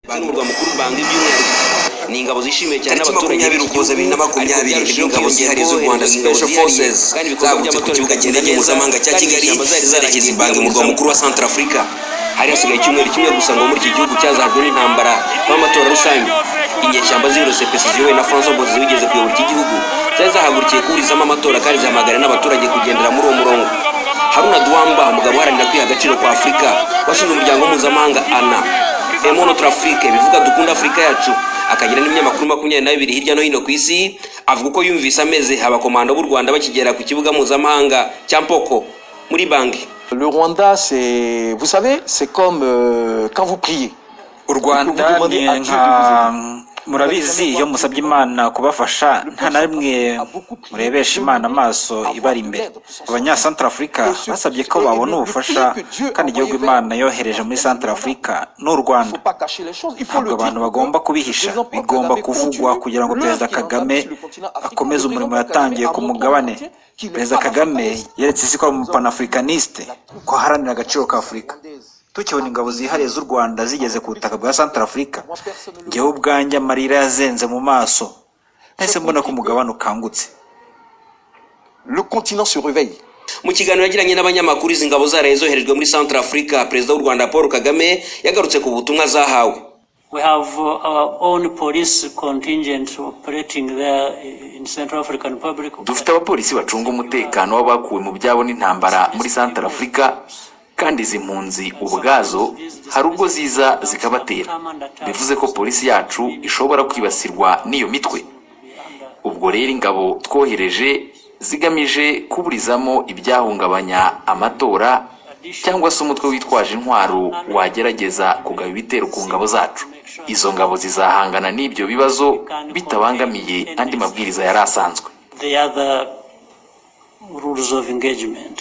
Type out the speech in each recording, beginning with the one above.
N'umurwa mukuru Bangi by'umwihariko ni ingabo zishimiye cyane n'abaturage b'Ukuboza 2020 n'ingabo zihariye z'u Rwanda Special Forces zagutse ku kibuga cy'indege mpuzamahanga cya Kigali zerekeza i Bangi mu murwa mukuru wa Centrafrica. Hari hasigaye icyumweru kimwe gusa ngo muri iki gihugu cyazahajwe n'intambara y'amatora rusange. Inyeshyamba z'Irose Precision na François Bozi wigeze kuyobora iki gihugu zahagurukiye kuburizamo amatora kandi zihamagara n'abaturage kugendera muri uwo murongo. Haruna Duwamba, umugabo uharanira kwiha agaciro kwa Afurika, washinze umuryango mpuzamahanga ANA Notre Afrique, bivuga dukunda Afrika yacu, akagira n'imyamakuru 22 hirya no hino ku isi, avuga ko yumvise ameze abakomando b'u Rwanda bakigera ku kibuga mpuzamahanga cya Mpoko muri Bangi. Le Rwanda, c'est, vous savez, c'est comme quand vous priez. U Rwanda ni nka murabizi iyo musabye Imana kubafasha nta na rimwe murebesha Imana amaso ibari imbere. Abanya Centrafrica basabye ko babona ubufasha kandi igihugu Imana yohereje muri Centrafrica n'u Rwanda. Ntabwo abantu bagomba kubihisha, bigomba kuvugwa kugira ngo Perezida Kagame akomeze umurimo yatangiye ku mugabane. Perezida Kagame yeretse isi ko ari umupanafricaniste, ko haranira agaciro ka Afurika. Tukibona ingabo zihariye z'u Rwanda zigeze ku butaka bwa Centrafrica, ngewe ubwanjye amarira yazenze mu maso, nahise mbona ko umugabane ukangutse. Le continent se réveille. Mu kiganiro yagiranye n'abanyamakuru izi ngabo zaraye zoherejwe muri Centrafrica, Perezida w'u Rwanda Paul Kagame yagarutse ku butumwa zahawe. We have our own police contingent operating there in Central African Republic. Dufite abapolisi bacunga umutekano w'abakuwe mu byabo n'intambara muri Centrafrica, kandi izi mpunzi ubwazo hari ubwo ziza zikabatera. Bivuze ko polisi yacu ishobora kwibasirwa n'iyo mitwe. Ubwo rero ingabo twohereje zigamije kuburizamo ibyahungabanya amatora cyangwa se umutwe witwaje intwaro wagerageza kugaba ibitero ku ngabo zacu. Izo ngabo zizahangana n'ibyo bibazo bitabangamiye andi mabwiriza yari asanzwe. The other rules of engagement.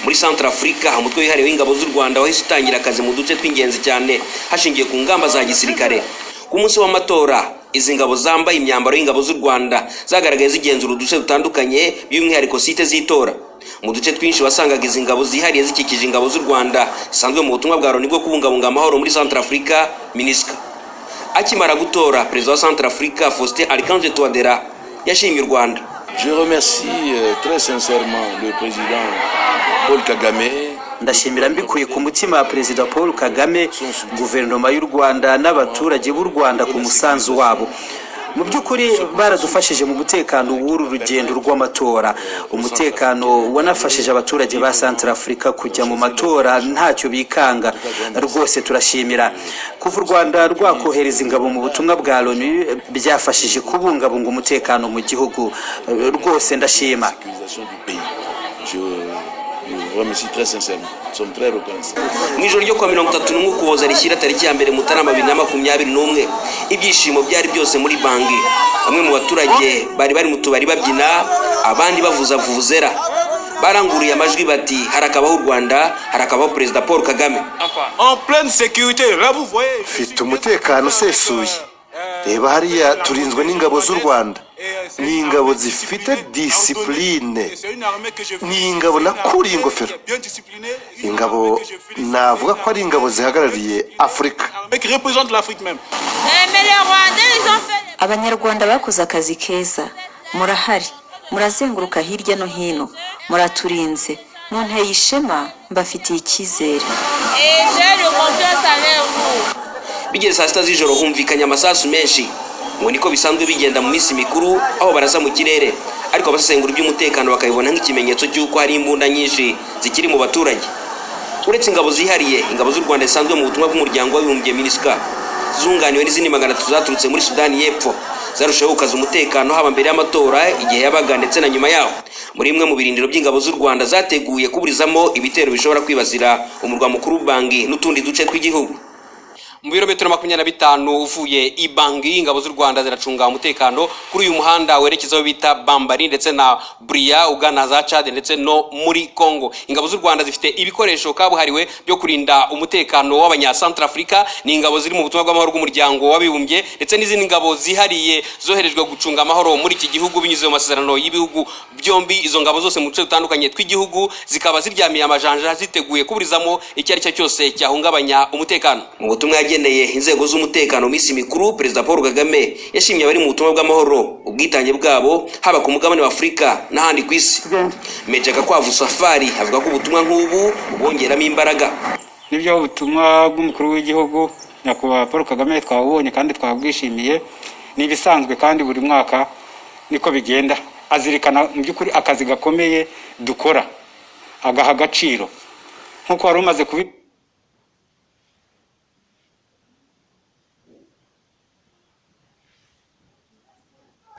Muri Centrafrica, umutwe wihariye w'ingabo z'u Rwanda wahise utangira akazi mu duce tw'ingenzi cyane hashingiye ku ngamba za gisirikare. Ku munsi w'amatora, izi ngabo zambaye imyambaro y'ingabo z'u Rwanda zagaragaye zigenzura uduce dutandukanye by'umwihariko site z'itora. Mu duce twinshi wasangaga izi ngabo zihariye zikikije ingabo z'u Rwanda zisanzwe mu butumwa bwa Loni bwo kubungabunga amahoro muri Centrafrica, MINUSCA. Akimara gutora, Perezida wa Centrafrica Faustin Archange Touadéra yashimye u Rwanda. Je remercie très sincèrement le président Paul Kagame. Ndashimira mbikuye ku mutima wa Perezida Paul Kagame, guverinoma y'u Rwanda n'abaturage b'u Rwanda ku musanzu wabo. Mu by'ukuri baradufashije mu mutekano w'uru rugendo rw'amatora. Umutekano wanafashije abaturage ba Centrafrica kujya mu matora ntacyo bikanga. Rwose turashimira. Kuva u Rwanda rwakohereza ingabo mu butumwa bwa Loni byafashije kubungabunga umutekano mu gihugu. Rwose ndashima. Remercie très sincèrement. Nous sommes très reconnaissants. Mu ijoro ryo kwa 31 Ukuboza rishyira tariki ya mbere Mutarama 2021, ibyishimo byari byose muri Bangi. Bamwe mu baturage bari mu tubari babyina, abandi bavuza vuvuzera. Baranguriye amajwi bati harakabaho u Rwanda, harakabaho Perezida Paul Kagame. En pleine sécurité, là vous voyez. Fite umutekano usesuye. Reba hariya turinzwe n'ingabo z'u Rwanda. Ni ingabo zifite discipline. Ni ingabo nakuriye ingofero. Ingabo navuga ko ari ingabo zihagarariye Afrika. Abanyarwanda bakoze akazi keza. Murahari, murazenguruka hirya no hino, muraturinze. Munteye ishema, mbafitiye icyizere. Bigeze saa 6 z'ijoro humvikanye amasasu menshi. Ngo niko bisanzwe bigenda mu minsi mikuru aho barasa mu kirere, ariko abasesengura iby'umutekano bakabibona nk'ikimenyetso cy'uko hari imbunda nyinshi zikiri mu baturage. Uretse ingabo zihariye, ingabo z'u Rwanda zisanzwe mu butumwa bw'umuryango w'abibumbye MINUSCA zunganiwe n'izindi 300 zaturutse muri Sudani y'Epfo zarushaho gukaza umutekano haba mbere y'amatora, igihe yabaga ndetse na nyuma yaho. Muri imwe mu birindiro by'ingabo z'u Rwanda zateguye kuburizamo ibitero bishobora kwibasira umurwa mukuru Bangi n'utundi duce tw'igihugu. Mu birometero 25 uvuye i Bangi, ingabo z'u Rwanda ziracunga umutekano kuri uyu muhanda werekezaho bita Bambari ndetse na Bria ugana za Chad ndetse no muri Congo. Ingabo z'u Rwanda zifite ibikoresho kabuhariwe byo kurinda umutekano w'abanya Centrafrica. Ni ingabo ziri mu butumwa bw'amahoro bw'umuryango w'abibumbye ndetse n'izindi ngabo zihariye zoherejwe gucunga amahoro muri iki gihugu binyuze mu masezerano y'ibihugu byombi. Izo ngabo zose mu duce dutandukanye tw'igihugu zikaba ziryamiye amajanja ziteguye kuburizamo icyo ari cyo cyose cyahungabanya umutekano. Mu butumwa yageneye inzego z'umutekano minsi mikuru, Perezida Paul Kagame yashimye abari mu butumwa bw'amahoro ubwitange bwabo haba ku mugabane wa Afurika n'ahandi ku isi. Meja Gakwavu Safari avuga ko ubutumwa nk'ubu bongeramo imbaraga. Nibyo ubutumwa bw'umukuru w'igihugu nyakubahwa Paul Kagame twabonye kandi twabwishimiye, nibisanzwe kandi buri mwaka niko bigenda. Azirikana mu by'ukuri akazi gakomeye dukora, agaha agaciro nk'uko wari umaze